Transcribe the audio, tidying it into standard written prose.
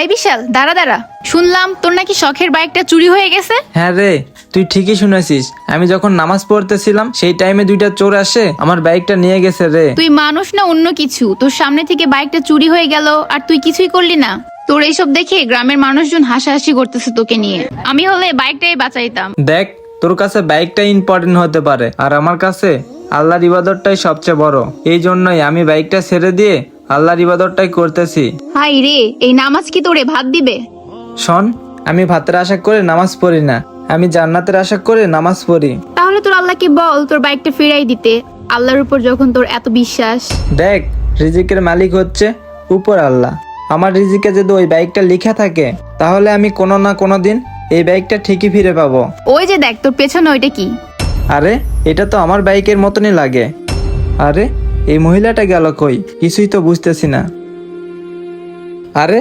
এই বিশাল, দাঁড়া দাঁড়া, শুনলাম তোর নাকি শখের বাইকটা চুরি হয়ে গেছে। হ্যাঁ রে, তুই ঠিকই শুনেছিস। আমি যখন নামাজ পড়তেছিলাম সেই টাইমে দুইটা চোর আসে আমার বাইকটা নিয়ে গেছে রে। তুই মানুষ না অন্য কিছু? তোর সামনে থেকে বাইকটা চুরি হয়ে গেল আর তুই কিছুই করলি না। তোর এইসব দেখে গ্রামের মানুষজন হাসাহাসি করতেছে তোকে নিয়ে। আমি হলে বাইকটাই বাঁচাইতাম। দেখ, তোর কাছে বাইকটা ইম্পর্টেন্ট হতে পারে, আর আমার কাছে আল্লাহর ইবাদতটাই সবচেয়ে বড়। এই জন্যই আমি বাইকটা ছেড়ে দিয়ে আল্লাহর ইবাদতটাই করতেছি। হাই রে, এই নামাজ কি তোরে ভাত দিবে? শোন, আমি ভাতের আশা করে নামাজ পড়ি না, আমি জান্নাতের আশা করে নামাজ পড়ি। তাহলে তোর আল্লাহকে বল তোর বাইকটা ফিরাই দিতে, আল্লাহর উপর যখন তোর এত বিশ্বাস। দেখ, রিজিকের মালিক হচ্ছে উপর আল্লাহ। আমার রিজিকে যদি ওই বাইকটা লেখা থাকে তাহলে আমি কোনো না কোনো দিন এই বাইকটা ঠিকই ফিরে পাবো। ওই যে দেখ, তোর পেছনে ওইটা কি? আরে, এটা তো আমার বাইকের মতনই লাগে। আরে, এই মহিলাটা গেল কই? কিছুই তো বুঝতেছি না। আরে